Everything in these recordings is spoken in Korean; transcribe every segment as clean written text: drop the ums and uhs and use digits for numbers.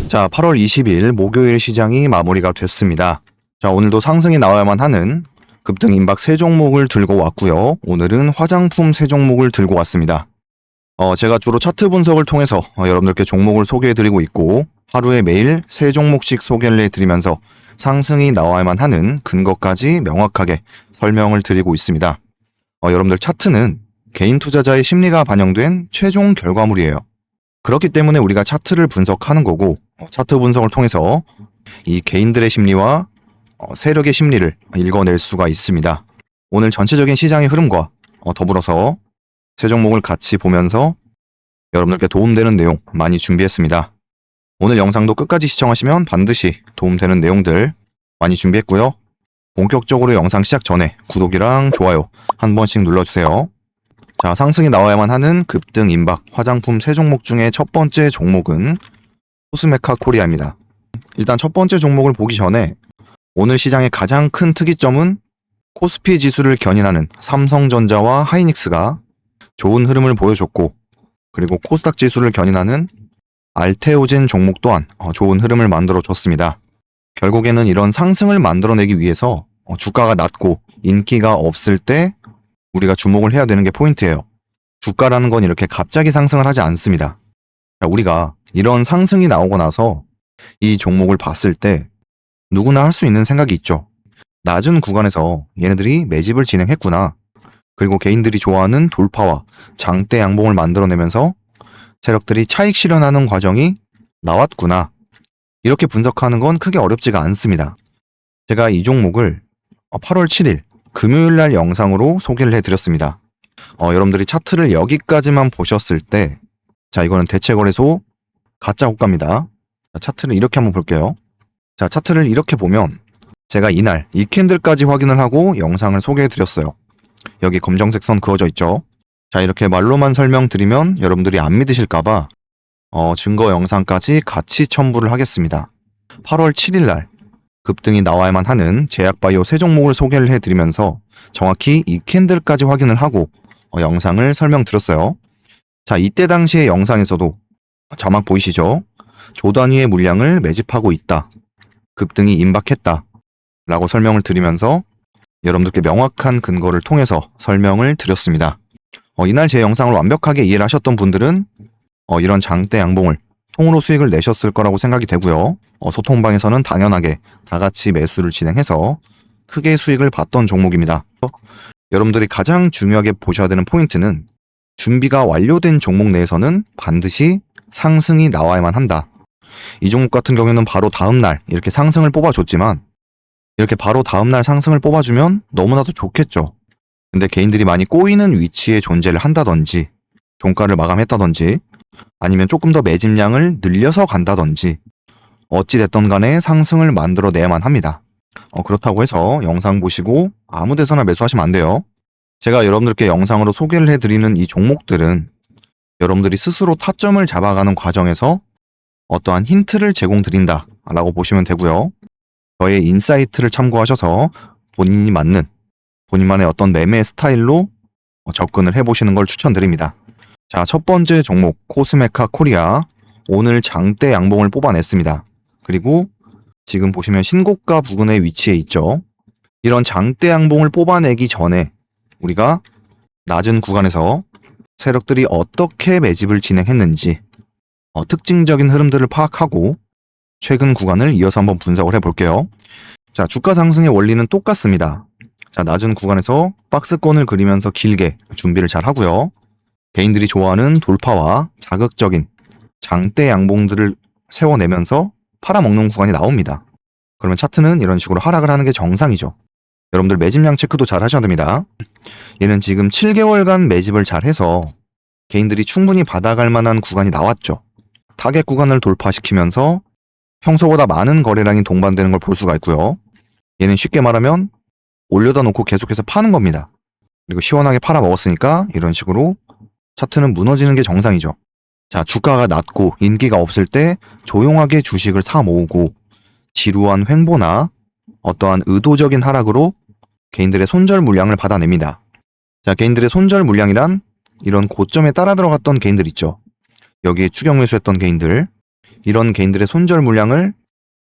자, 8월 20일 목요일 시장이 마무리가 됐습니다. 자, 오늘도 상승이 나와야만 하는 급등 임박 세 종목을 들고 왔고요. 오늘은 화장품 세 종목을 들고 왔습니다. 제가 주로 차트 분석을 통해서 여러분들께 종목을 소개해드리고 있고, 하루에 매일 세 종목씩 소개를 해드리면서 상승이 나와야만 하는 근거까지 명확하게 설명을 드리고 있습니다. 여러분들 차트는 개인 투자자의 심리가 반영된 최종 결과물이에요. 그렇기 때문에 우리가 차트를 분석하는 거고, 차트 분석을 통해서 이 개인들의 심리와 세력의 심리를 읽어낼 수가 있습니다. 오늘 전체적인 시장의 흐름과 더불어서 세 종목을 같이 보면서 여러분들께 도움되는 내용 많이 준비했습니다. 오늘 영상도 끝까지 시청하시면 반드시 도움되는 내용들 많이 준비했고요. 본격적으로 영상 시작 전에 구독이랑 좋아요 한 번씩 눌러주세요. 자, 상승이 나와야만 하는 급등 임박 화장품 세 종목 중에 첫 번째 종목은 코스메카 코리아입니다. 일단 첫 번째 종목을 보기 전에 오늘 시장의 가장 큰 특이점은 코스피 지수를 견인하는 삼성전자와 하이닉스가 좋은 흐름을 보여줬고, 그리고 코스닥 지수를 견인하는 알테오젠 종목 또한 좋은 흐름을 만들어줬습니다. 결국에는 이런 상승을 만들어내기 위해서 주가가 낮고 인기가 없을 때 우리가 주목을 해야 되는 게 포인트예요. 주가라는 건 이렇게 갑자기 상승을 하지 않습니다. 우리가 이런 상승이 나오고 나서 이 종목을 봤을 때 누구나 할 수 있는 생각이 있죠. 낮은 구간에서 얘네들이 매집을 진행했구나. 그리고 개인들이 좋아하는 돌파와 장대 양봉을 만들어내면서 세력들이 차익 실현하는 과정이 나왔구나. 이렇게 분석하는 건 크게 어렵지가 않습니다. 제가 이 종목을 8월 7일 금요일 날 영상으로 소개를 해드렸습니다. 여러분들이 차트를 여기까지만 보셨을 때, 자, 이거는 대체거래소 가짜 호가입니다. 자, 차트를 이렇게 한번 볼게요. 자, 차트를 이렇게 보면 제가 이날 이 캔들까지 확인을 하고 영상을 소개해드렸어요. 여기 검정색 선 그어져 있죠. 자, 이렇게 말로만 설명드리면 여러분들이 안 믿으실까봐 증거 영상까지 같이 첨부를 하겠습니다. 8월 7일 날 급등이 나와야만 하는 제약바이오 세 종목을 소개를 해드리면서 정확히 이 캔들까지 확인을 하고 영상을 설명드렸어요. 자, 이때 당시의 영상에서도 자막 보이시죠? 조 단위의 물량을 매집하고 있다. 급등이 임박했다. 라고 설명을 드리면서 여러분들께 명확한 근거를 통해서 설명을 드렸습니다. 이날 제 영상을 완벽하게 이해를 하셨던 분들은 이런 장대 양봉을 통으로 수익을 내셨을 거라고 생각이 되고요. 소통방에서는 당연하게 다 같이 매수를 진행해서 크게 수익을 봤던 종목입니다. 여러분들이 가장 중요하게 보셔야 되는 포인트는 준비가 완료된 종목 내에서는 반드시 상승이 나와야만 한다. 이 종목 같은 경우에는 바로 다음날 이렇게 상승을 뽑아줬지만, 이렇게 바로 다음날 상승을 뽑아주면 너무나도 좋겠죠. 근데 개인들이 많이 꼬이는 위치에 존재를 한다든지, 종가를 마감했다든지, 아니면 조금 더 매집량을 늘려서 간다든지, 어찌됐던 간에 상승을 만들어내야만 합니다. 그렇다고 해서 영상 보시고 아무 데서나 매수하시면 안 돼요. 제가 여러분들께 영상으로 소개를 해드리는 이 종목들은 여러분들이 스스로 타점을 잡아가는 과정에서 어떠한 힌트를 제공드린다 라고 보시면 되고요. 저의 인사이트를 참고하셔서 본인이 맞는 본인만의 어떤 매매 스타일로 접근을 해보시는 걸 추천드립니다. 자, 첫 번째 종목 코스메카 코리아, 오늘 장대 양봉을 뽑아냈습니다. 그리고 지금 보시면 신고가 부근에 위치해 있죠. 이런 장대 양봉을 뽑아내기 전에 우리가 낮은 구간에서 세력들이 어떻게 매집을 진행했는지 특징적인 흐름들을 파악하고 최근 구간을 이어서 한번 분석을 해볼게요. 자, 주가 상승의 원리는 똑같습니다. 자, 낮은 구간에서 박스권을 그리면서 길게 준비를 잘 하고요. 개인들이 좋아하는 돌파와 자극적인 장대 양봉들을 세워내면서 팔아먹는 구간이 나옵니다. 그러면 차트는 이런 식으로 하락을 하는 게 정상이죠. 여러분들 매집량 체크도 잘 하셔야 됩니다. 얘는 지금 7개월간 매집을 잘 해서 개인들이 충분히 받아갈 만한 구간이 나왔죠. 타겟 구간을 돌파시키면서 평소보다 많은 거래량이 동반되는 걸 볼 수가 있고요. 얘는 쉽게 말하면 올려다 놓고 계속해서 파는 겁니다. 그리고 시원하게 팔아먹었으니까 이런 식으로 차트는 무너지는 게 정상이죠. 자, 주가가 낮고 인기가 없을 때 조용하게 주식을 사 모으고 지루한 횡보나 어떠한 의도적인 하락으로 개인들의 손절 물량을 받아냅니다. 자, 개인들의 손절 물량이란 이런 고점에 따라 들어갔던 개인들 있죠. 여기에 추격 매수했던 개인들, 이런 개인들의 손절 물량을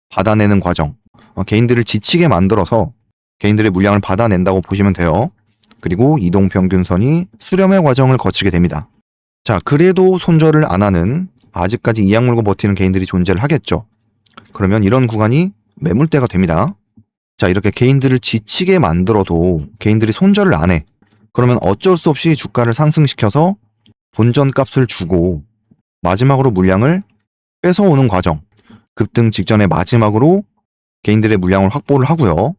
받아내는 과정, 개인들을 지치게 만들어서 개인들의 물량을 받아낸다고 보시면 돼요. 그리고 이동평균선이 수렴의 과정을 거치게 됩니다. 자, 그래도 손절을 안 하는, 아직까지 이악 물고 버티는 개인들이 존재를 하겠죠. 그러면 이런 구간이 매물대가 됩니다. 자, 이렇게 개인들을 지치게 만들어도 개인들이 손절을 안 해. 그러면 어쩔 수 없이 주가를 상승시켜서 본전 값을 주고 마지막으로 물량을 뺏어오는 과정, 급등 직전에 마지막으로 개인들의 물량을 확보를 하고요.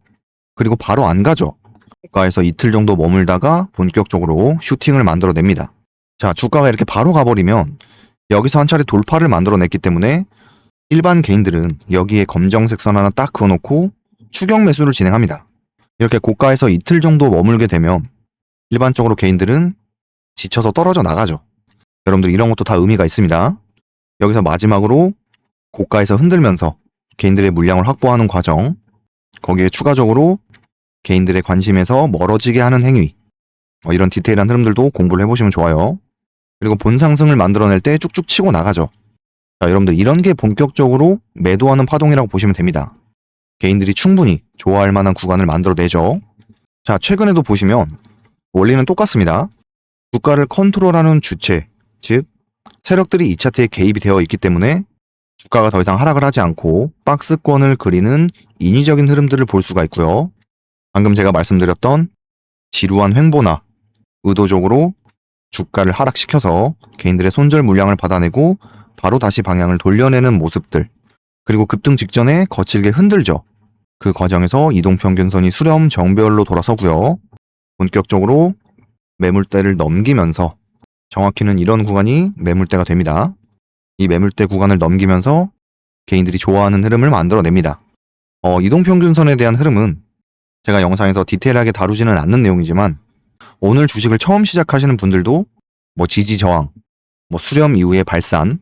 그리고 바로 안 가죠. 고가에서 이틀 정도 머물다가 본격적으로 슈팅을 만들어냅니다. 자, 주가가 이렇게 바로 가버리면 여기서 한 차례 돌파를 만들어냈기 때문에 일반 개인들은 여기에 검정색 선 하나 딱 그어놓고 추격 매수를 진행합니다. 이렇게 고가에서 이틀 정도 머물게 되면 일반적으로 개인들은 지쳐서 떨어져 나가죠. 여러분들 이런 것도 다 의미가 있습니다. 여기서 마지막으로 고가에서 흔들면서 개인들의 물량을 확보하는 과정, 거기에 추가적으로 개인들의 관심에서 멀어지게 하는 행위, 이런 디테일한 흐름들도 공부를 해보시면 좋아요. 그리고 본상승을 만들어낼 때 쭉쭉 치고 나가죠. 자, 여러분들 이런 게 본격적으로 매도하는 파동이라고 보시면 됩니다. 개인들이 충분히 좋아할 만한 구간을 만들어내죠. 자, 최근에도 보시면 원리는 똑같습니다. 주가를 컨트롤하는 주체, 즉 세력들이 이 차트에 개입이 되어 있기 때문에 주가가 더 이상 하락을 하지 않고 박스권을 그리는 인위적인 흐름들을 볼 수가 있고요. 방금 제가 말씀드렸던 지루한 횡보나 의도적으로 주가를 하락시켜서 개인들의 손절 물량을 받아내고 바로 다시 방향을 돌려내는 모습들, 그리고 급등 직전에 거칠게 흔들죠. 그 과정에서 이동평균선이 수렴 정배열로 돌아서고요. 본격적으로 매물대를 넘기면서, 정확히는 이런 구간이 매물대가 됩니다. 이 매물대 구간을 넘기면서 개인들이 좋아하는 흐름을 만들어냅니다. 이동평균선에 대한 흐름은 제가 영상에서 디테일하게 다루지는 않는 내용이지만 오늘 주식을 처음 시작하시는 분들도 지지 저항, 수렴 이후의 발산,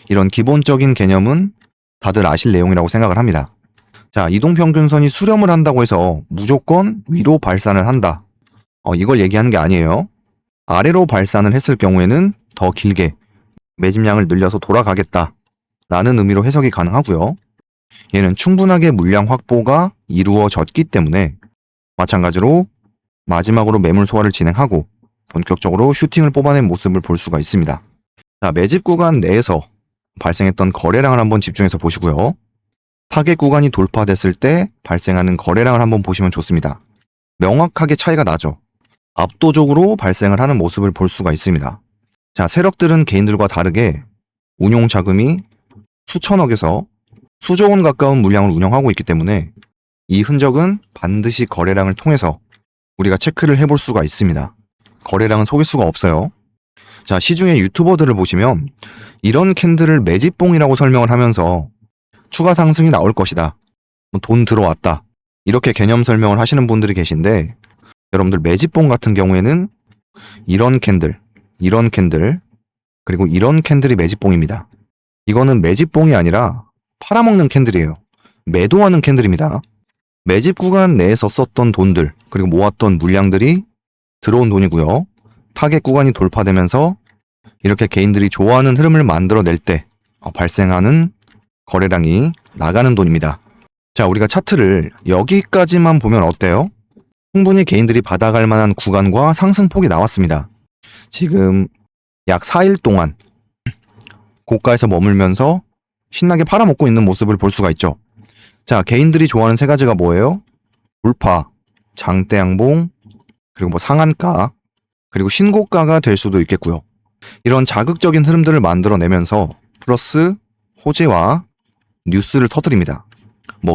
이런 기본적인 개념은 다들 아실 내용이라고 생각을 합니다. 자, 이동평균선이 수렴을 한다고 해서 무조건 위로 발산을 한다. 이걸 얘기하는 게 아니에요. 아래로 발산을 했을 경우에는 더 길게 매집량을 늘려서 돌아가겠다 라는 의미로 해석이 가능하고요. 얘는 충분하게 물량 확보가 이루어졌기 때문에 마찬가지로 마지막으로 매물 소화를 진행하고 본격적으로 슈팅을 뽑아낸 모습을 볼 수가 있습니다. 자, 매집 구간 내에서 발생했던 거래량을 한번 집중해서 보시고요. 타겟 구간이 돌파됐을 때 발생하는 거래량을 한번 보시면 좋습니다. 명확하게 차이가 나죠. 압도적으로 발생을 하는 모습을 볼 수가 있습니다. 자, 세력들은 개인들과 다르게 운용 자금이 수천억에서 수조 원 가까운 물량을 운영하고 있기 때문에 이 흔적은 반드시 거래량을 통해서 우리가 체크를 해볼 수가 있습니다. 거래량은 속일 수가 없어요. 자, 시중의 유튜버들을 보시면 이런 캔들을 매집봉이라고 설명을 하면서 추가 상승이 나올 것이다, 돈 들어왔다, 이렇게 개념 설명을 하시는 분들이 계신데, 여러분들 매집봉 같은 경우에는 이런 캔들, 그리고 이런 캔들이 매집봉입니다. 이거는 매집봉이 아니라 팔아먹는 캔들이에요. 매도하는 캔들입니다. 매집 구간 내에서 썼던 돈들, 그리고 모았던 물량들이 들어온 돈이고요. 타겟 구간이 돌파되면서 이렇게 개인들이 좋아하는 흐름을 만들어낼 때 발생하는 거래량이 나가는 돈입니다. 자, 우리가 차트를 여기까지만 보면 어때요? 충분히 개인들이 받아갈 만한 구간과 상승폭이 나왔습니다. 지금 약 4일 동안 고가에서 머물면서 신나게 팔아먹고 있는 모습을 볼 수가 있죠. 자, 개인들이 좋아하는 세 가지가 뭐예요? 돌파, 장대 양봉, 그리고 상한가, 그리고 신고가가 될 수도 있겠고요. 이런 자극적인 흐름들을 만들어내면서 플러스 호재와 뉴스를 터뜨립니다.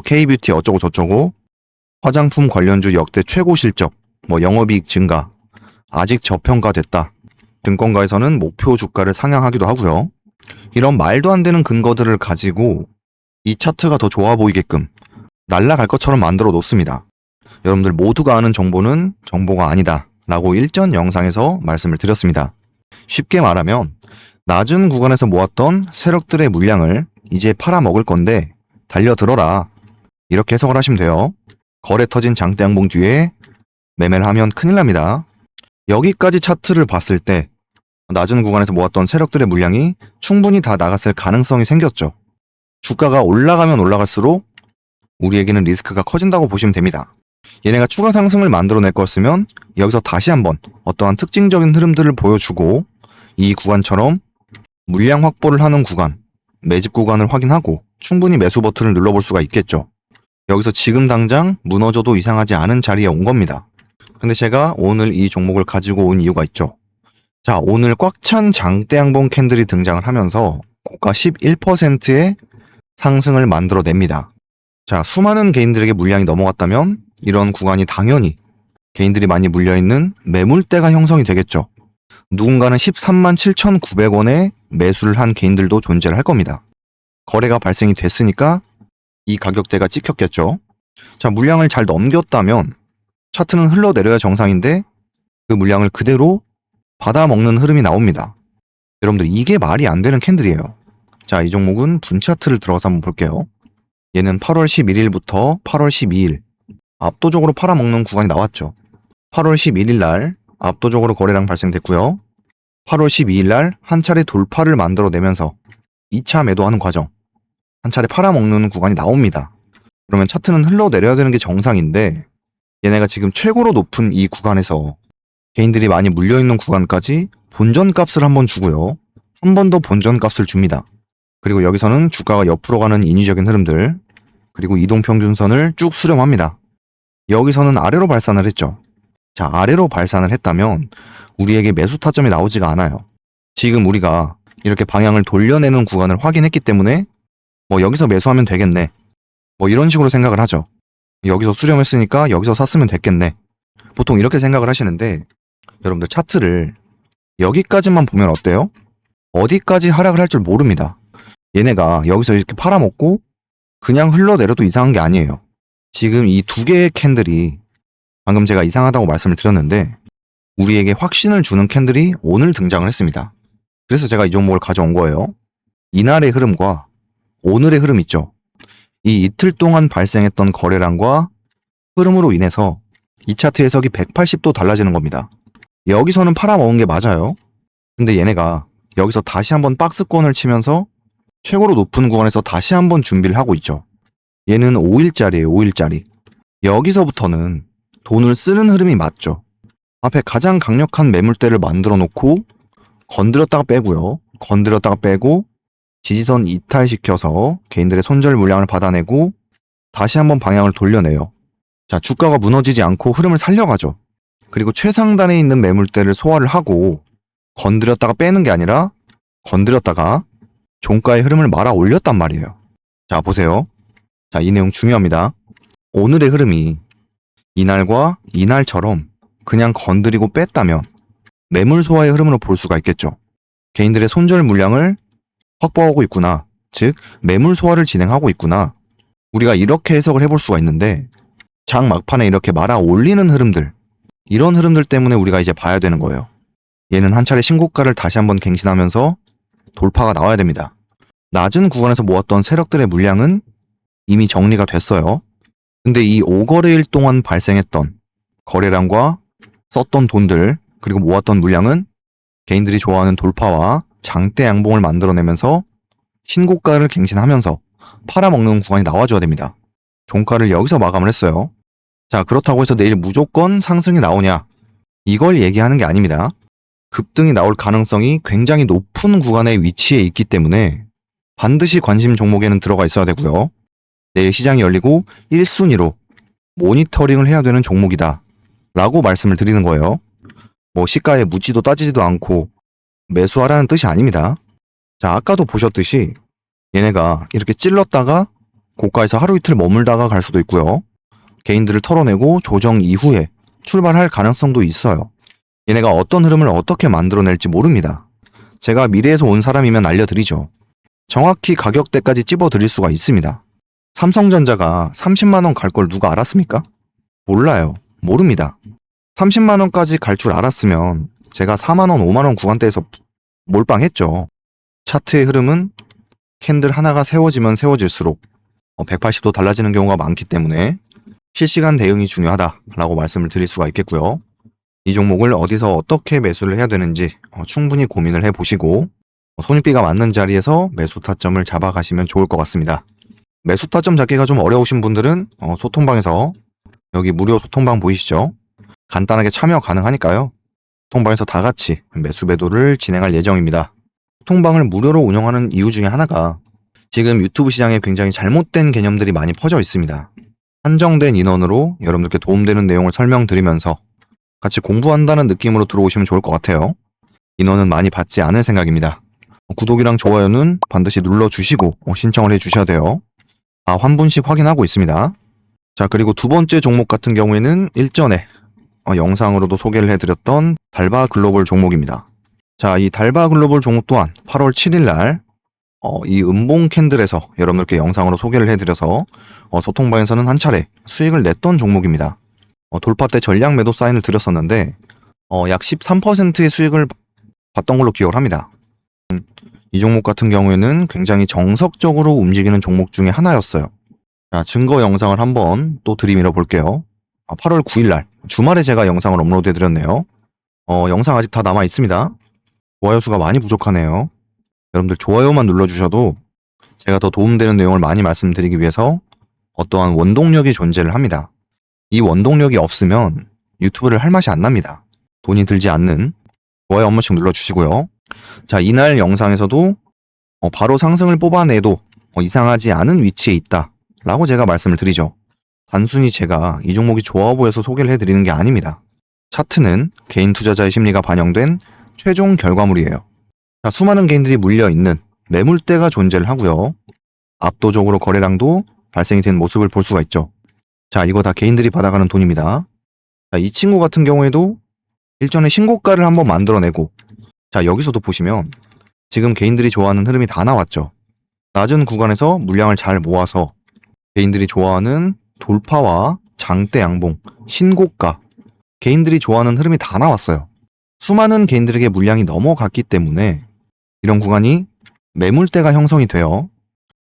K뷰티 어쩌고 저쩌고, 화장품 관련주 역대 최고 실적, 영업이익 증가, 아직 저평가됐다, 증권가에서는 목표 주가를 상향하기도 하고요. 이런 말도 안 되는 근거들을 가지고 이 차트가 더 좋아 보이게끔 날아갈 것처럼 만들어 놓습니다. 여러분들 모두가 아는 정보는 정보가 아니다 라고 일전 영상에서 말씀을 드렸습니다. 쉽게 말하면 낮은 구간에서 모았던 세력들의 물량을 이제 팔아먹을 건데 달려들어라, 이렇게 해석을 하시면 돼요. 거래 터진 장대 양봉 뒤에 매매를 하면 큰일 납니다. 여기까지 차트를 봤을 때 낮은 구간에서 모았던 세력들의 물량이 충분히 다 나갔을 가능성이 생겼죠. 주가가 올라가면 올라갈수록 우리에게는 리스크가 커진다고 보시면 됩니다. 얘네가 추가 상승을 만들어낼 거였으면 여기서 다시 한번 어떠한 특징적인 흐름들을 보여주고 이 구간처럼 물량 확보를 하는 구간, 매집 구간을 확인하고 충분히 매수 버튼을 눌러볼 수가 있겠죠. 여기서 지금 당장 무너져도 이상하지 않은 자리에 온 겁니다. 근데 제가 오늘 이 종목을 가지고 온 이유가 있죠. 자, 오늘 꽉 찬 장대 양봉 캔들이 등장을 하면서 고가 11%의 상승을 만들어냅니다. 자, 수많은 개인들에게 물량이 넘어갔다면 이런 구간이 당연히 개인들이 많이 물려있는 매물대가 형성이 되겠죠. 누군가는 13만 7,900원에 매수를 한 개인들도 존재를 할 겁니다. 거래가 발생이 됐으니까 이 가격대가 찍혔겠죠. 자, 물량을 잘 넘겼다면 차트는 흘러내려야 정상인데 그 물량을 그대로 받아먹는 흐름이 나옵니다. 여러분들 이게 말이 안 되는 캔들이에요. 자, 이 종목은 분차트를 들어가서 한번 볼게요. 얘는 8월 11일부터 8월 12일 압도적으로 팔아먹는 구간이 나왔죠. 8월 11일 날 압도적으로 거래량 발생됐고요. 8월 12일 날 한 차례 돌파를 만들어내면서 2차 매도하는 과정, 한 차례 팔아먹는 구간이 나옵니다. 그러면 차트는 흘러내려야 되는 게 정상인데 얘네가 지금 최고로 높은 이 구간에서 개인들이 많이 물려있는 구간까지 본전값을 한번 주고요. 한 번 더 본전값을 줍니다. 그리고 여기서는 주가가 옆으로 가는 인위적인 흐름들, 그리고 이동평균선을 쭉 수렴합니다. 여기서는 아래로 발산을 했죠. 자, 아래로 발산을 했다면 우리에게 매수 타점이 나오지가 않아요. 지금 우리가 이렇게 방향을 돌려내는 구간을 확인했기 때문에 여기서 매수하면 되겠네. 이런 식으로 생각을 하죠. 여기서 수렴했으니까 여기서 샀으면 됐겠네. 보통 이렇게 생각을 하시는데 여러분들 차트를 여기까지만 보면 어때요? 어디까지 하락을 할 줄 모릅니다. 얘네가 여기서 이렇게 팔아먹고 그냥 흘러내려도 이상한 게 아니에요. 지금 이 두 개의 캔들이 방금 제가 이상하다고 말씀을 드렸는데 우리에게 확신을 주는 캔들이 오늘 등장을 했습니다. 그래서 제가 이 종목을 가져온 거예요. 이날의 흐름과 오늘의 흐름 있죠. 이 이틀 동안 발생했던 거래량과 흐름으로 인해서 이 차트 해석이 180도 달라지는 겁니다. 여기서는 팔아먹은 게 맞아요. 근데 얘네가 여기서 다시 한번 박스권을 치면서 최고로 높은 구간에서 다시 한번 준비를 하고 있죠. 얘는 5일짜리예요, 5일짜리. 여기서부터는 돈을 쓰는 흐름이 맞죠. 앞에 가장 강력한 매물대를 만들어 놓고 건드렸다가 빼고요. 건드렸다가 빼고 지지선 이탈시켜서 개인들의 손절 물량을 받아내고 다시 한번 방향을 돌려내요. 자, 주가가 무너지지 않고 흐름을 살려가죠. 그리고 최상단에 있는 매물대를 소화를 하고 건드렸다가 빼는 게 아니라 건드렸다가 종가의 흐름을 말아 올렸단 말이에요. 자, 보세요. 자, 이 내용 중요합니다. 오늘의 흐름이 이날과 이날처럼 그냥 건드리고 뺐다면 매물 소화의 흐름으로 볼 수가 있겠죠. 개인들의 손절 물량을 확보하고 있구나. 즉, 매물 소화를 진행하고 있구나. 우리가 이렇게 해석을 해볼 수가 있는데 장 막판에 이렇게 말아 올리는 흐름들, 이런 흐름들 때문에 우리가 이제 봐야 되는 거예요. 얘는 한 차례 신고가를 다시 한번 갱신하면서 돌파가 나와야 됩니다. 낮은 구간에서 모았던 세력들의 물량은 이미 정리가 됐어요. 근데 이 5거래일 동안 발생했던 거래량과 썼던 돈들, 그리고 모았던 물량은 개인들이 좋아하는 돌파와 장대 양봉을 만들어내면서 신고가를 갱신하면서 팔아먹는 구간이 나와줘야 됩니다. 종가를 여기서 마감을 했어요. 자, 그렇다고 해서 내일 무조건 상승이 나오냐? 이걸 얘기하는 게 아닙니다. 급등이 나올 가능성이 굉장히 높은 구간에 위치해 있기 때문에 반드시 관심 종목에는 들어가 있어야 되고요. 내일 시장이 열리고 1순위로 모니터링을 해야 되는 종목이다 라고 말씀을 드리는 거예요. 시가에 묻지도 따지지도 않고 매수하라는 뜻이 아닙니다. 자, 아까도 보셨듯이 얘네가 이렇게 찔렀다가 고가에서 하루 이틀 머물다가 갈 수도 있고요. 개인들을 털어내고 조정 이후에 출발할 가능성도 있어요. 얘네가 어떤 흐름을 어떻게 만들어낼지 모릅니다. 제가 미래에서 온 사람이면 알려드리죠. 정확히 가격대까지 찝어드릴 수가 있습니다. 삼성전자가 30만원 갈 걸 누가 알았습니까? 몰라요. 모릅니다. 30만원까지 갈 줄 알았으면 제가 4만원, 5만원 구간대에서 몰빵했죠. 차트의 흐름은 캔들 하나가 세워지면 세워질수록 180도 달라지는 경우가 많기 때문에 실시간 대응이 중요하다라고 말씀을 드릴 수가 있겠고요. 이 종목을 어디서 어떻게 매수를 해야 되는지 충분히 고민을 해보시고 손익비가 맞는 자리에서 매수 타점을 잡아가시면 좋을 것 같습니다. 매수 타점 잡기가 좀 어려우신 분들은 소통방에서 여기 무료 소통방 보이시죠? 간단하게 참여 가능하니까요. 소통방에서 다 같이 매수 매도를 진행할 예정입니다. 소통방을 무료로 운영하는 이유 중에 하나가 지금 유튜브 시장에 굉장히 잘못된 개념들이 많이 퍼져 있습니다. 한정된 인원으로 여러분들께 도움되는 내용을 설명드리면서 같이 공부한다는 느낌으로 들어오시면 좋을 것 같아요. 인원은 많이 받지 않을 생각입니다. 구독이랑 좋아요는 반드시 눌러주시고 신청을 해주셔야 돼요. 다 한 분씩 확인하고 있습니다. 자, 그리고 두 번째 종목 같은 경우에는 일전에 영상으로도 소개를 해드렸던 달바 글로벌 종목입니다. 자, 이 달바 글로벌 종목 또한 8월 7일 날 이 음봉 캔들에서 여러분들께 영상으로 소개를 해드려서 소통방에서는 한 차례 수익을 냈던 종목입니다. 돌파 때 전량 매도 사인을 드렸었는데 약 13%의 수익을 봤던 걸로 기억을 합니다. 이 종목 같은 경우에는 굉장히 정석적으로 움직이는 종목 중에 하나였어요. 자, 증거 영상을 한번 또 들이밀어 볼게요. 8월 9일 날 주말에 제가 영상을 업로드 해드렸네요. 영상 아직 다 남아 있습니다. 좋아요 수가 많이 부족하네요. 여러분들 좋아요만 눌러주셔도 제가 더 도움되는 내용을 많이 말씀드리기 위해서 어떠한 원동력이 존재를 합니다. 이 원동력이 없으면 유튜브를 할 맛이 안 납니다. 돈이 들지 않는 좋아요 한 번씩 눌러주시고요. 자, 이날 영상에서도 바로 상승을 뽑아내도 이상하지 않은 위치에 있다 라고 제가 말씀을 드리죠. 단순히 제가 이 종목이 좋아 보여서 소개를 해드리는 게 아닙니다. 차트는 개인 투자자의 심리가 반영된 최종 결과물이에요. 자, 수많은 개인들이 물려있는 매물대가 존재를 하고요. 압도적으로 거래량도 발생이 된 모습을 볼 수가 있죠. 자, 이거 다 개인들이 받아가는 돈입니다. 자, 이 친구 같은 경우에도 일전에 신고가를 한번 만들어내고, 자, 여기서도 보시면 지금 개인들이 좋아하는 흐름이 다 나왔죠. 낮은 구간에서 물량을 잘 모아서 개인들이 좋아하는 돌파와 장대 양봉, 신고가, 개인들이 좋아하는 흐름이 다 나왔어요. 수많은 개인들에게 물량이 넘어갔기 때문에 이런 구간이 매물대가 형성이 돼요.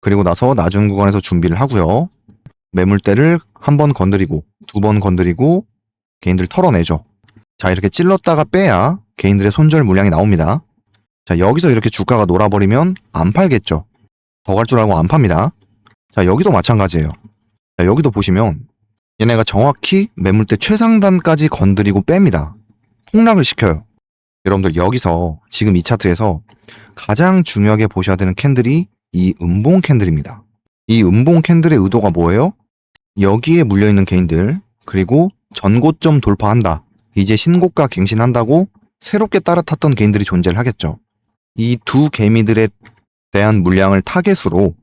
그리고 나서 낮은 구간에서 준비를 하고요. 매물대를 한 번 건드리고 두 번 건드리고 개인들 털어내죠. 자, 이렇게 찔렀다가 빼야 개인들의 손절 물량이 나옵니다. 자, 여기서 이렇게 주가가 놀아버리면 안 팔겠죠. 더 갈 줄 알고 안 팝니다. 자, 여기도 마찬가지예요. 자, 여기도 보시면 얘네가 정확히 매물대 최상단까지 건드리고 뺍니다. 폭락을 시켜요. 여러분들 여기서 지금 이 차트에서 가장 중요하게 보셔야 되는 캔들이 이 음봉 캔들입니다. 이 음봉 캔들의 의도가 뭐예요? 여기에 물려있는 개인들, 그리고 전고점 돌파한다, 이제 신고가 갱신한다고 새롭게 따라탔던 개인들이 존재를 하겠죠. 이 두 개미들에 대한 물량을 타겟으로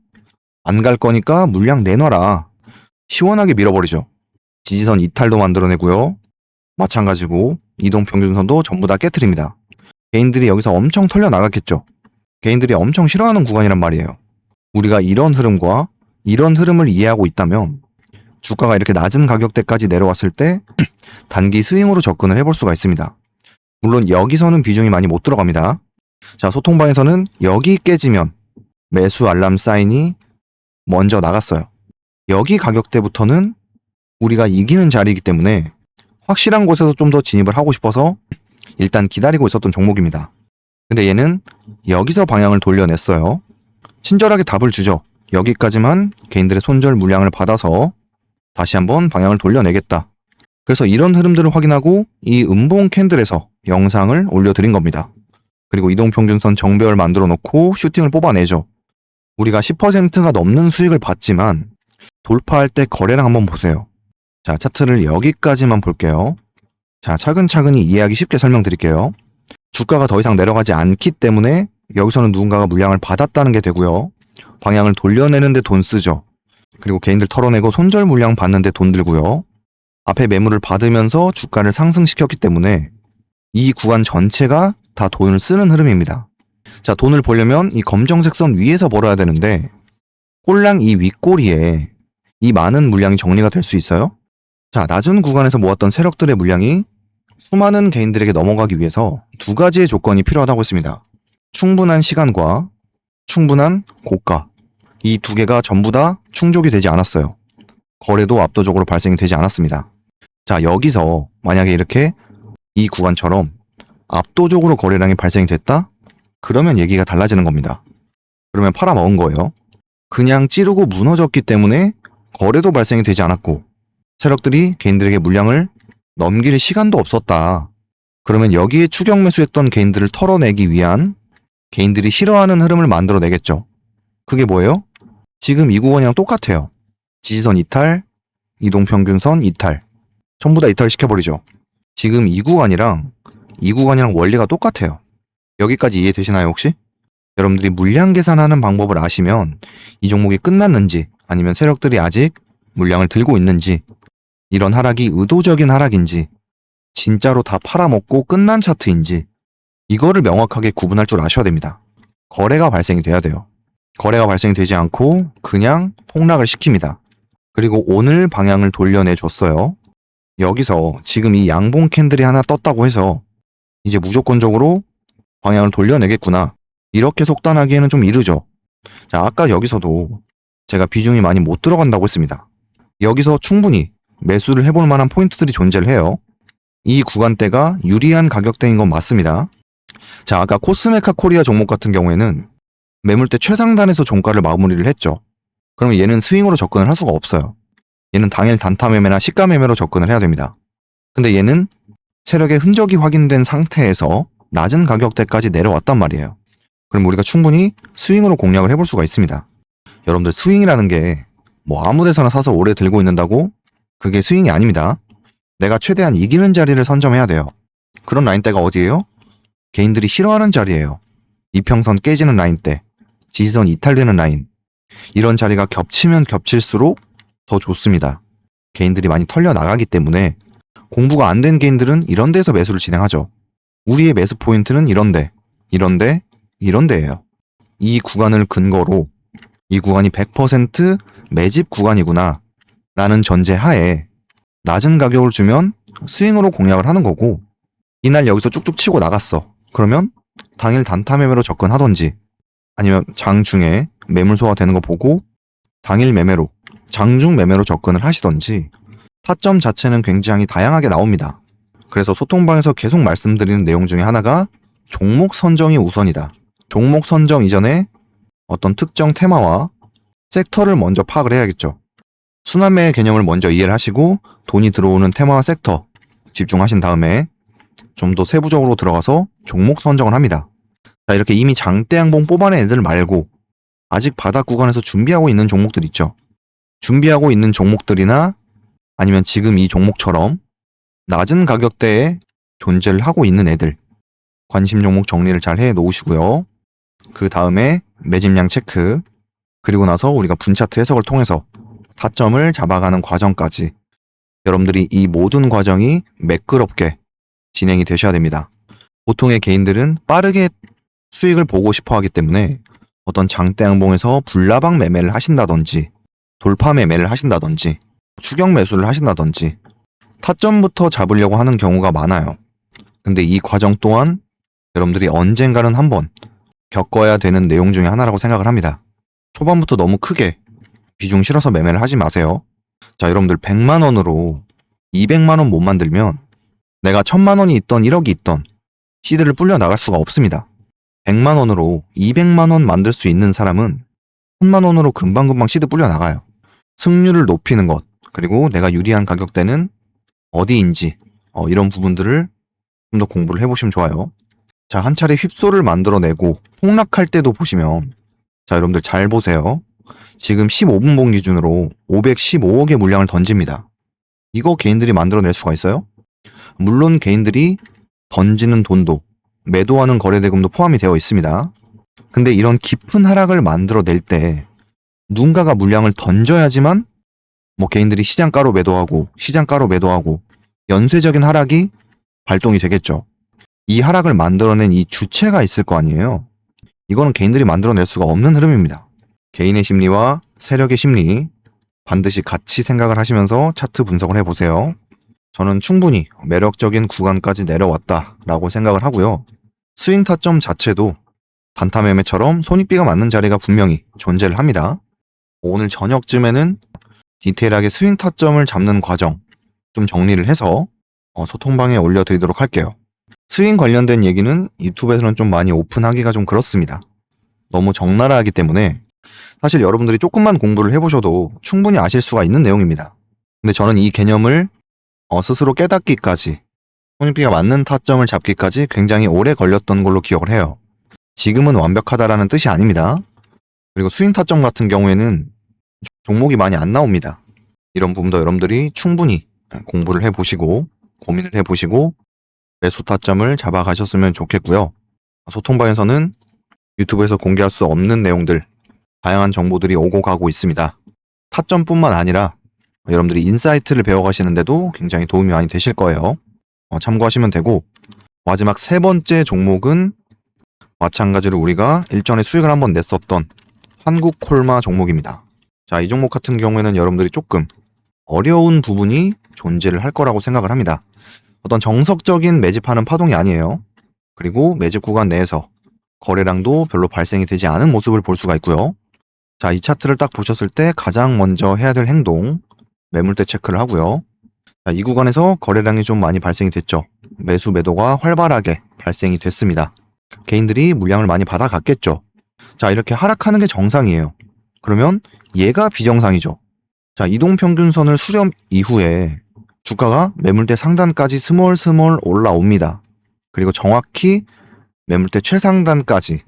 안 갈 거니까 물량 내놔라, 시원하게 밀어버리죠. 지지선 이탈도 만들어내고요. 마찬가지고 이동평균선도 전부 다 깨트립니다. 개인들이 여기서 엄청 털려 나갔겠죠. 개인들이 엄청 싫어하는 구간이란 말이에요. 우리가 이런 흐름과 이런 흐름을 이해하고 있다면 주가가 이렇게 낮은 가격대까지 내려왔을 때 단기 스윙으로 접근을 해볼 수가 있습니다. 물론 여기서는 비중이 많이 못 들어갑니다. 자, 소통방에서는 여기 깨지면 매수 알람 사인이 먼저 나갔어요. 여기 가격대부터는 우리가 이기는 자리이기 때문에 확실한 곳에서 좀 더 진입을 하고 싶어서 일단 기다리고 있었던 종목입니다. 근데 얘는 여기서 방향을 돌려냈어요. 친절하게 답을 주죠. 여기까지만 개인들의 손절 물량을 받아서 다시 한번 방향을 돌려내겠다. 그래서 이런 흐름들을 확인하고 이 음봉 캔들에서 영상을 올려드린 겁니다. 그리고 이동평균선 정배열 만들어 놓고 슈팅을 뽑아내죠. 우리가 10%가 넘는 수익을 봤지만 돌파할 때 거래량 한번 보세요. 자, 차트를 여기까지만 볼게요. 자, 차근차근히 이해하기 쉽게 설명드릴게요. 주가가 더 이상 내려가지 않기 때문에 여기서는 누군가가 물량을 받았다는 게 되고요. 방향을 돌려내는데 돈 쓰죠. 그리고 개인들 털어내고 손절 물량 받는데 돈 들고요. 앞에 매물을 받으면서 주가를 상승시켰기 때문에 이 구간 전체가 다 돈을 쓰는 흐름입니다. 자, 돈을 벌려면 이 검정색 선 위에서 벌어야 되는데 꼴랑 이 윗꼬리에 이 많은 물량이 정리가 될 수 있어요? 자, 낮은 구간에서 모았던 세력들의 물량이 수많은 개인들에게 넘어가기 위해서 두 가지의 조건이 필요하다고 했습니다. 충분한 시간과 충분한 고가. 이 두 개가 전부 다 충족이 되지 않았어요. 거래도 압도적으로 발생이 되지 않았습니다. 자, 여기서 만약에 이렇게 이 구간처럼 압도적으로 거래량이 발생이 됐다? 그러면 얘기가 달라지는 겁니다. 그러면 팔아먹은 거예요. 그냥 찌르고 무너졌기 때문에 거래도 발생이 되지 않았고 세력들이 개인들에게 물량을 넘길 시간도 없었다. 그러면 여기에 추격 매수했던 개인들을 털어내기 위한 개인들이 싫어하는 흐름을 만들어내겠죠. 그게 뭐예요? 지금 이 구간이랑 똑같아요. 지지선 이탈, 이동평균선 이탈. 전부 다 이탈시켜버리죠. 지금 이 구간이랑 원리가 똑같아요. 여기까지 이해되시나요 혹시? 여러분들이 물량 계산하는 방법을 아시면 이 종목이 끝났는지 아니면 세력들이 아직 물량을 들고 있는지 이런 하락이 의도적인 하락인지 진짜로 다 팔아먹고 끝난 차트인지 이거를 명확하게 구분할 줄 아셔야 됩니다. 거래가 발생이 돼야 돼요. 거래가 발생이 되지 않고 그냥 폭락을 시킵니다. 그리고 오늘 방향을 돌려내줬어요. 여기서 지금 이 양봉 캔들이 하나 떴다고 해서 이제 무조건적으로 방향을 돌려내겠구나. 이렇게 속단하기에는 좀 이르죠. 자, 아까 여기서도 제가 비중이 많이 못 들어간다고 했습니다. 여기서 충분히 매수를 해볼 만한 포인트들이 존재를 해요. 이 구간대가 유리한 가격대인 건 맞습니다. 자, 아까 코스메카 코리아 종목 같은 경우에는 매물대 최상단에서 종가를 마무리를 했죠. 그러면 얘는 스윙으로 접근을 할 수가 없어요. 얘는 당일 단타 매매나 시가 매매로 접근을 해야 됩니다. 근데 얘는 세력의 흔적이 확인된 상태에서 낮은 가격대까지 내려왔단 말이에요. 그럼 우리가 충분히 스윙으로 공략을 해볼 수가 있습니다. 여러분들 스윙이라는 게 뭐 아무 데서나 사서 오래 들고 있는다고 그게 스윙이 아닙니다. 내가 최대한 이기는 자리를 선점해야 돼요. 그런 라인대가 어디예요? 개인들이 싫어하는 자리예요. 이평선 깨지는 라인대, 지지선 이탈되는 라인. 이런 자리가 겹치면 겹칠수록 더 좋습니다. 개인들이 많이 털려 나가기 때문에 공부가 안 된 개인들은 이런 데서 매수를 진행하죠. 우리의 매수 포인트는 이런데, 이런데예요. 이 구간을 근거로 이 구간이 100% 매집 구간이구나 라는 전제 하에 낮은 가격을 주면 스윙으로 공략을 하는 거고 이날 여기서 쭉쭉 치고 나갔어. 그러면 당일 단타 매매로 접근하던지 아니면 장중에 매물 소화되는 거 보고 당일 매매로 장중 매매로 접근을 하시던지 타점 자체는 굉장히 다양하게 나옵니다. 그래서 소통방에서 계속 말씀드리는 내용 중에 하나가 종목 선정이 우선이다. 종목 선정 이전에 어떤 특정 테마와 섹터를 먼저 파악을 해야겠죠. 순환매의 개념을 먼저 이해를 하시고 돈이 들어오는 테마와 섹터 집중하신 다음에 좀 더 세부적으로 들어가서 종목 선정을 합니다. 자, 이렇게 이미 장대 양봉 뽑아낸 애들 말고 아직 바닥 구간에서 준비하고 있는 종목들 있죠. 준비하고 있는 종목들이나 아니면 지금 이 종목처럼 낮은 가격대에 존재를 하고 있는 애들 관심 종목 정리를 잘 해 놓으시고요. 그 다음에 매집량 체크 그리고 나서 우리가 분차트 해석을 통해서 타점을 잡아가는 과정까지 여러분들이 이 모든 과정이 매끄럽게 진행이 되셔야 됩니다. 보통의 개인들은 빠르게 수익을 보고 싶어 하기 때문에 어떤 장대 양봉에서 불나방 매매를 하신다든지 돌파 매매를 하신다든지 추격 매수를 하신다든지 타점부터 잡으려고 하는 경우가 많아요. 근데 이 과정 또한 여러분들이 언젠가는 한번 겪어야 되는 내용 중에 하나라고 생각을 합니다. 초반부터 너무 크게 비중 실어서 매매를 하지 마세요. 자, 여러분들 100만 원으로 200만 원 못 만들면 내가 1000만 원이 있던 1억이 있던 시드를 불려 나갈 수가 없습니다. 100만 원으로 200만 원 만들 수 있는 사람은 1000만 원으로 금방금방 시드 불려 나가요. 승률을 높이는 것, 그리고 내가 유리한 가격대는 어디인지 이런 부분들을 좀 더 공부를 해보시면 좋아요. 자, 한 차례 휩소를 만들어내고 폭락할 때도 보시면 자, 여러분들 잘 보세요. 지금 15분봉 기준으로 515억의 물량을 던집니다. 이거 개인들이 만들어낼 수가 있어요? 물론 개인들이 던지는 돈도 매도하는 거래대금도 포함이 되어 있습니다. 근데 이런 깊은 하락을 만들어낼 때 누군가가 물량을 던져야지만 뭐 개인들이 시장가로 매도하고 연쇄적인 하락이 발동이 되겠죠. 이 하락을 만들어낸 이 주체가 있을 거 아니에요. 이거는 개인들이 만들어낼 수가 없는 흐름입니다. 개인의 심리와 세력의 심리 반드시 같이 생각을 하시면서 차트 분석을 해보세요. 저는 충분히 매력적인 구간까지 내려왔다라고 생각을 하고요. 스윙 타점 자체도 단타 매매처럼 손익비가 맞는 자리가 분명히 존재를 합니다. 오늘 저녁쯤에는 디테일하게 스윙 타점을 잡는 과정 좀 정리를 해서 소통방에 올려드리도록 할게요. 스윙 관련된 얘기는 유튜브에서는 좀 많이 오픈하기가 좀 그렇습니다. 너무 적나라하기 때문에 사실 여러분들이 조금만 공부를 해보셔도 충분히 아실 수가 있는 내용입니다. 근데 저는 이 개념을 스스로 깨닫기까지, 손익비가 맞는 타점을 잡기까지 굉장히 오래 걸렸던 걸로 기억을 해요. 지금은 완벽하다라는 뜻이 아닙니다. 그리고 스윙 타점 같은 경우에는 종목이 많이 안 나옵니다. 이런 부분도 여러분들이 충분히 공부를 해보시고 고민을 해보시고 매수 타점을 잡아가셨으면 좋겠고요. 소통방에서는 유튜브에서 공개할 수 없는 내용들, 다양한 정보들이 오고 가고 있습니다. 타점뿐만 아니라 여러분들이 인사이트를 배워가시는데도 굉장히 도움이 많이 되실 거예요. 참고하시면 되고, 마지막 세 번째 종목은 마찬가지로 우리가 일전에 수익을 한번 냈었던 한국콜마 종목입니다. 자, 이 종목 같은 경우에는 여러분들이 조금 어려운 부분이 존재를 할 거라고 생각을 합니다. 어떤 정석적인 매집하는 파동이 아니에요. 그리고 매집 구간 내에서 거래량도 별로 발생이 되지 않은 모습을 볼 수가 있고요. 자, 이 차트를 딱 보셨을 때 가장 먼저 해야 될 행동, 매물대 체크를 하고요. 자, 이 구간에서 거래량이 좀 많이 발생이 됐죠. 매수 매도가 활발하게 발생이 됐습니다. 개인들이 물량을 많이 받아갔겠죠. 자, 이렇게 하락하는 게 정상이에요. 그러면 얘가 비정상이죠. 자, 이동평균선을 수렴 이후에 주가가 매물대 상단까지 스멀스멀 올라옵니다. 그리고 정확히 매물대 최상단까지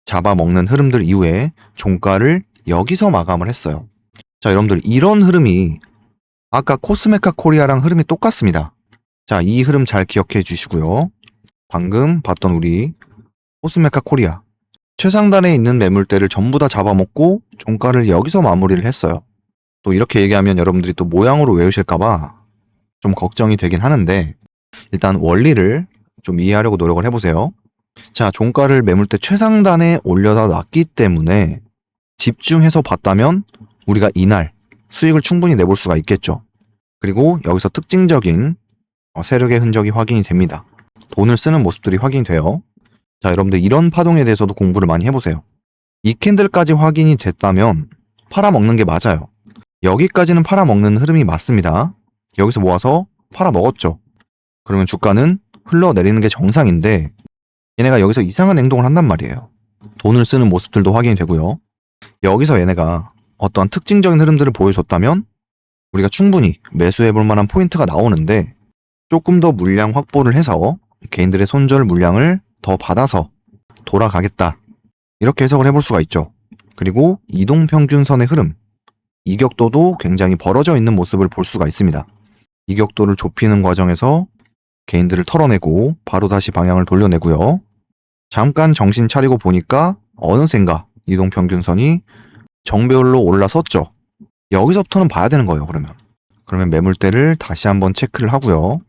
잡아먹는 흐름들 이후에 종가를 여기서 마감을 했어요. 자, 여러분들 이런 흐름이 아까 코스메카 코리아랑 흐름이 똑같습니다. 자, 이 흐름 잘 기억해 주시고요. 방금 봤던 우리 코스메카 코리아 최상단에 있는 매물대를 전부 다 잡아먹고 종가를 여기서 마무리를 했어요. 또 이렇게 얘기하면 여러분들이 또 모양으로 외우실까봐 좀 걱정이 되긴 하는데 일단 원리를 좀 이해하려고 노력을 해보세요. 자, 종가를 매물대 최상단에 올려다 놨기 때문에 집중해서 봤다면 우리가 이날 수익을 충분히 내볼 수가 있겠죠. 그리고 여기서 특징적인 세력의 흔적이 확인이 됩니다. 돈을 쓰는 모습들이 확인이 돼요. 자, 여러분들 이런 파동에 대해서도 공부를 많이 해보세요. 이 캔들까지 확인이 됐다면 팔아먹는 게 맞아요. 여기까지는 팔아먹는 흐름이 맞습니다. 여기서 모아서 팔아먹었죠. 그러면 주가는 흘러내리는 게 정상인데 얘네가 여기서 이상한 행동을 한단 말이에요. 돈을 쓰는 모습들도 확인이 되고요. 여기서 얘네가 어떤 특징적인 흐름들을 보여줬다면 우리가 충분히 매수해볼 만한 포인트가 나오는데 조금 더 물량 확보를 해서 개인들의 손절 물량을 더 받아서 돌아가겠다. 이렇게 해석을 해볼 수가 있죠. 그리고 이동평균선의 흐름, 이격도도 굉장히 벌어져 있는 모습을 볼 수가 있습니다. 이격도를 좁히는 과정에서 개인들을 털어내고 바로 다시 방향을 돌려내고요. 잠깐 정신 차리고 보니까 어느샌가 이동평균선이 정배열로 올라섰죠. 여기서부터는 봐야 되는 거예요. 그러면 매물대를 다시 한번 체크를 하고요.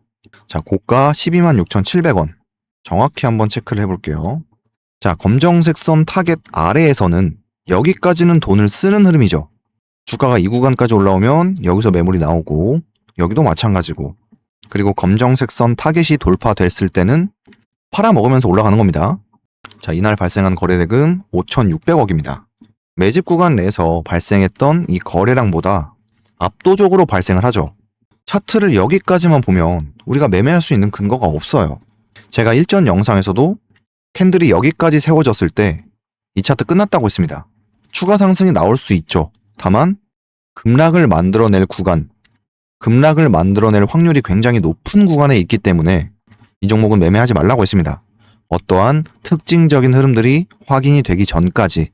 자, 고가 126,700원 정확히 한번 체크를 해볼게요. 자, 검정색 선 타겟 아래에서는 여기까지는 돈을 쓰는 흐름이죠. 주가가 이 구간까지 올라오면 여기서 매물이 나오고 여기도 마찬가지고, 그리고 검정색 선 타겟이 돌파됐을 때는 팔아먹으면서 올라가는 겁니다. 자, 이날 발생한 거래대금 5,600억입니다. 매집 구간 내에서 발생했던 이 거래량보다 압도적으로 발생을 하죠. 차트를 여기까지만 보면 우리가 매매할 수 있는 근거가 없어요. 제가 일전 영상에서도 캔들이 여기까지 세워졌을 때 이 차트 끝났다고 했습니다. 추가 상승이 나올 수 있죠. 다만 급락을 만들어낼 구간, 급락을 만들어낼 확률이 굉장히 높은 구간에 있기 때문에 이 종목은 매매하지 말라고 했습니다. 어떠한 특징적인 흐름들이 확인이 되기 전까지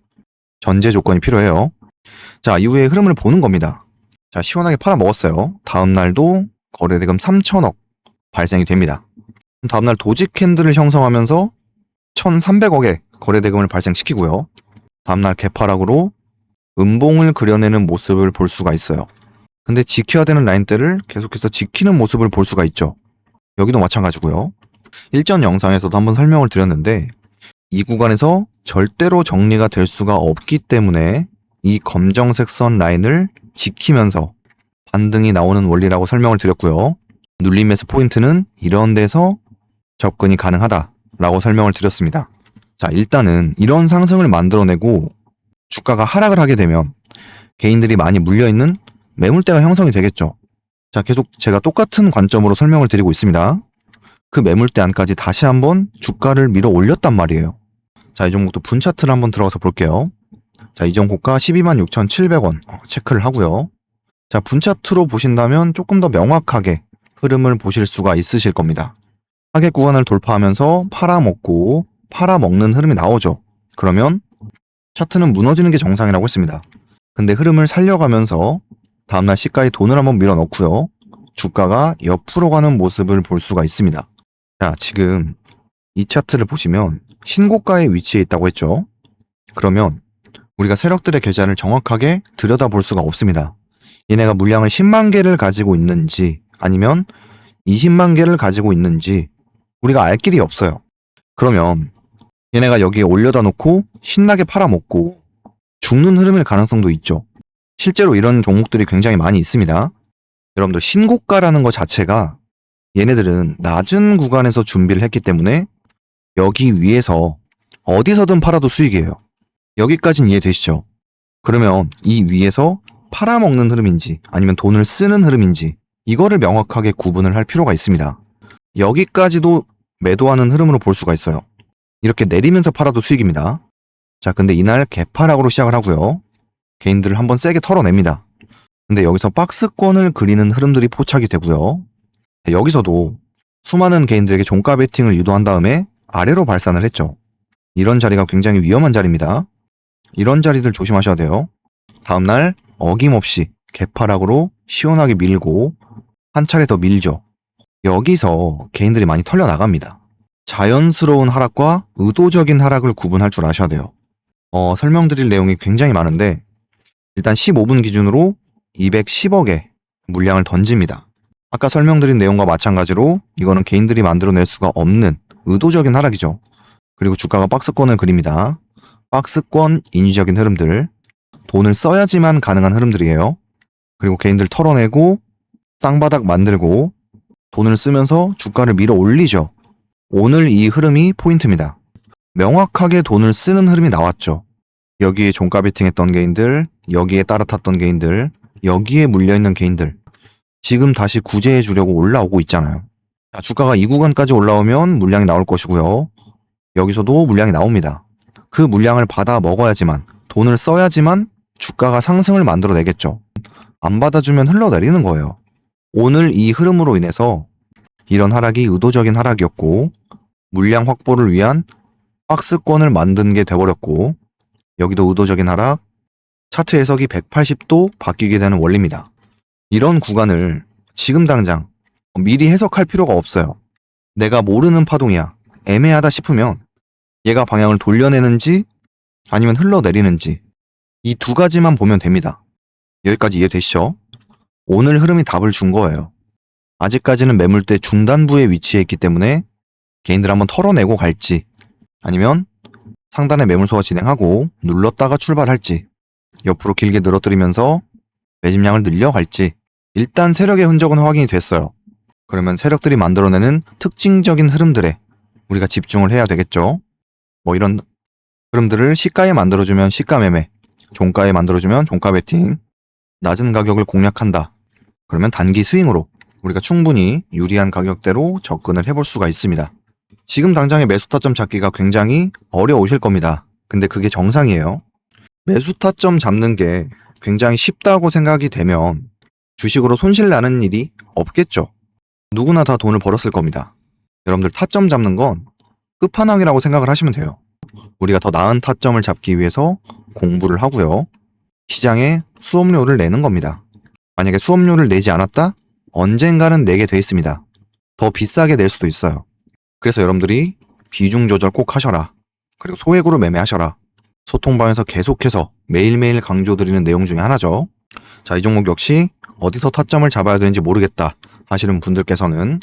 전제 조건이 필요해요. 자, 이후에 흐름을 보는 겁니다. 자, 시원하게 팔아먹었어요. 다음날도 거래대금 3,000억 발생이 됩니다. 다음날 도지 캔들을 형성하면서 1,300억의 거래대금을 발생시키고요. 다음날 개파락으로 음봉을 그려내는 모습을 볼 수가 있어요. 근데 지켜야 되는 라인대를 계속해서 지키는 모습을 볼 수가 있죠. 여기도 마찬가지고요. 일전 영상에서도 한번 설명을 드렸는데 이 구간에서 절대로 정리가 될 수가 없기 때문에 이 검정색 선 라인을 지키면서 반등이 나오는 원리라고 설명을 드렸고요. 눌림 매수 포인트는 이런 데서 접근이 가능하다라고 설명을 드렸습니다. 자, 일단은 이런 상승을 만들어내고 주가가 하락을 하게 되면 개인들이 많이 물려있는 매물대가 형성이 되겠죠. 자, 계속 제가 똑같은 관점으로 설명을 드리고 있습니다. 그 매물대 안까지 다시 한번 주가를 밀어 올렸단 말이에요. 자, 이 종목도 분 차트를 한번 들어가서 볼게요. 자, 이전 고가 126,700원 체크를 하고요. 자, 분 차트로 보신다면 조금 더 명확하게 흐름을 보실 수가 있으실 겁니다. 타겟 구간을 돌파하면서 팔아먹는 흐름이 나오죠. 그러면 차트는 무너지는 게 정상이라고 했습니다. 근데 흐름을 살려가면서 다음날 시가에 돈을 한번 밀어넣고요. 주가가 옆으로 가는 모습을 볼 수가 있습니다. 자, 지금 이 차트를 보시면 신고가에 위치해 있다고 했죠. 그러면 우리가 세력들의 계좌를 정확하게 들여다볼 수가 없습니다. 얘네가 물량을 10만 개를 가지고 있는지 아니면 20만 개를 가지고 있는지 우리가 알 길이 없어요. 그러면 얘네가 여기에 올려다 놓고 신나게 팔아먹고 죽는 흐름일 가능성도 있죠. 실제로 이런 종목들이 굉장히 많이 있습니다. 여러분들 신고가라는 것 자체가 얘네들은 낮은 구간에서 준비를 했기 때문에 여기 위에서 어디서든 팔아도 수익이에요. 여기까지는 이해되시죠? 그러면 이 위에서 팔아먹는 흐름인지 아니면 돈을 쓰는 흐름인지 이거를 명확하게 구분을 할 필요가 있습니다. 여기까지도 매도하는 흐름으로 볼 수가 있어요. 이렇게 내리면서 팔아도 수익입니다. 자, 근데 이날 개파락으로 시작을 하고요. 개인들을 한번 세게 털어냅니다. 근데 여기서 박스권을 그리는 흐름들이 포착이 되고요. 여기서도 수많은 개인들에게 종가 베팅을 유도한 다음에 아래로 발산을 했죠. 이런 자리가 굉장히 위험한 자리입니다. 이런 자리들 조심하셔야 돼요. 다음날 어김없이 개파락으로 시원하게 밀고 한 차례 더 밀죠. 여기서 개인들이 많이 털려 나갑니다. 자연스러운 하락과 의도적인 하락을 구분할 줄 아셔야 돼요. 설명드릴 내용이 굉장히 많은데 일단 15분 기준으로 210억의 물량을 던집니다. 아까 설명드린 내용과 마찬가지로 이거는 개인들이 만들어낼 수가 없는 의도적인 하락이죠. 그리고 주가가 박스권을 그립니다. 박스권 인위적인 흐름들, 돈을 써야지만 가능한 흐름들이에요. 그리고 개인들 털어내고 쌍바닥 만들고 돈을 쓰면서 주가를 밀어 올리죠. 오늘 이 흐름이 포인트입니다. 명확하게 돈을 쓰는 흐름이 나왔죠. 여기에 종가 베팅했던 개인들, 여기에 따라 탔던 개인들, 여기에 물려있는 개인들 지금 다시 구제해 주려고 올라오고 있잖아요. 자, 주가가 이 구간까지 올라오면 물량이 나올 것이고요. 여기서도 물량이 나옵니다. 그 물량을 받아 먹어야지만, 돈을 써야지만 주가가 상승을 만들어내겠죠. 안 받아주면 흘러내리는 거예요. 오늘 이 흐름으로 인해서 이런 하락이 의도적인 하락이었고 물량 확보를 위한 박스권을 만든 게 돼버렸고 여기도 의도적인 하락, 차트 해석이 180도 바뀌게 되는 원리입니다. 이런 구간을 지금 당장 미리 해석할 필요가 없어요. 내가 모르는 파동이야. 애매하다 싶으면 얘가 방향을 돌려내는지 아니면 흘러내리는지 이 두 가지만 보면 됩니다. 여기까지 이해되시죠? 오늘 흐름이 답을 준 거예요. 아직까지는 매물대 중단부에 위치해 있기 때문에 개인들 한번 털어내고 갈지 아니면 상단에 매물소화 진행하고 눌렀다가 출발할지 옆으로 길게 늘어뜨리면서 매집량을 늘려갈지 일단 세력의 흔적은 확인이 됐어요. 그러면 세력들이 만들어내는 특징적인 흐름들에 우리가 집중을 해야 되겠죠. 이런 흐름들을 시가에 만들어주면 시가 매매, 종가에 만들어주면 종가 베팅, 낮은 가격을 공략한다. 그러면 단기 스윙으로 우리가 충분히 유리한 가격대로 접근을 해볼 수가 있습니다. 지금 당장의 매수 타점 잡기가 굉장히 어려우실 겁니다. 근데 그게 정상이에요. 매수 타점 잡는 게 굉장히 쉽다고 생각이 되면 주식으로 손실 나는 일이 없겠죠. 누구나 다 돈을 벌었을 겁니다. 여러분들 타점 잡는 건 끝판왕이라고 생각을 하시면 돼요. 우리가 더 나은 타점을 잡기 위해서 공부를 하고요. 시장에 수업료를 내는 겁니다. 만약에 수업료를 내지 않았다? 언젠가는 내게 돼 있습니다. 더 비싸게 낼 수도 있어요. 그래서 여러분들이 비중 조절 꼭 하셔라. 그리고 소액으로 매매하셔라. 소통방에서 계속해서 매일매일 강조드리는 내용 중에 하나죠. 자, 이 종목 역시 어디서 타점을 잡아야 되는지 모르겠다 하시는 분들께서는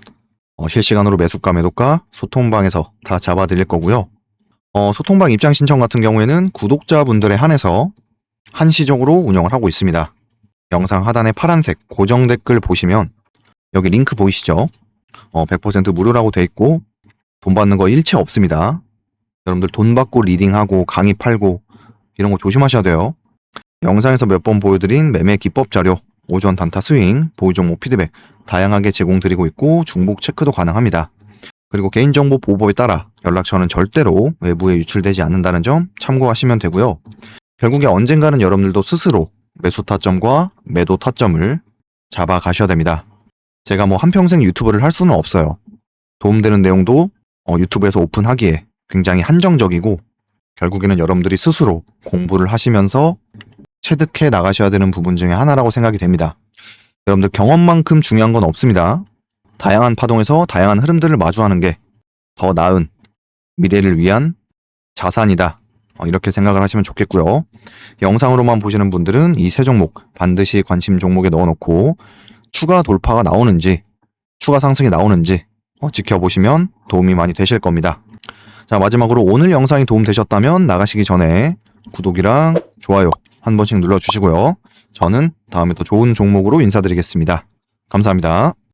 실시간으로 매수가 매도가 소통방에서 다 잡아드릴 거고요. 소통방 입장 신청 같은 경우에는 구독자분들에 한해서 한시적으로 운영을 하고 있습니다. 영상 하단에 파란색 고정 댓글 보시면 여기 링크 보이시죠? 100% 무료라고 돼 있고 돈 받는 거 일체 없습니다. 여러분들 돈 받고 리딩하고 강의 팔고 이런 거 조심하셔야 돼요. 영상에서 몇 번 보여드린 매매 기법 자료, 오전 단타 스윙, 보유 종목 피드백 다양하게 제공드리고 있고 중복 체크도 가능합니다. 그리고 개인정보 보호법에 따라 연락처는 절대로 외부에 유출되지 않는다는 점 참고하시면 되고요. 결국에 언젠가는 여러분들도 스스로 매수 타점과 매도 타점을 잡아 가셔야 됩니다. 제가 뭐 한평생 유튜브를 할 수는 없어요. 도움되는 내용도 유튜브에서 오픈하기에 굉장히 한정적이고 결국에는 여러분들이 스스로 공부를 하시면서 체득해 나가셔야 되는 부분 중에 하나라고 생각이 됩니다. 여러분들 경험만큼 중요한 건 없습니다. 다양한 파동에서 다양한 흐름들을 마주하는 게 더 나은 미래를 위한 자산이다. 이렇게 생각을 하시면 좋겠고요. 영상으로만 보시는 분들은 이 세 종목 반드시 관심 종목에 넣어놓고 추가 돌파가 나오는지 추가 상승이 나오는지 지켜보시면 도움이 많이 되실 겁니다. 자, 마지막으로 오늘 영상이 도움되셨다면 나가시기 전에 구독이랑 좋아요 한 번씩 눌러주시고요. 저는 다음에 더 좋은 종목으로 인사드리겠습니다. 감사합니다.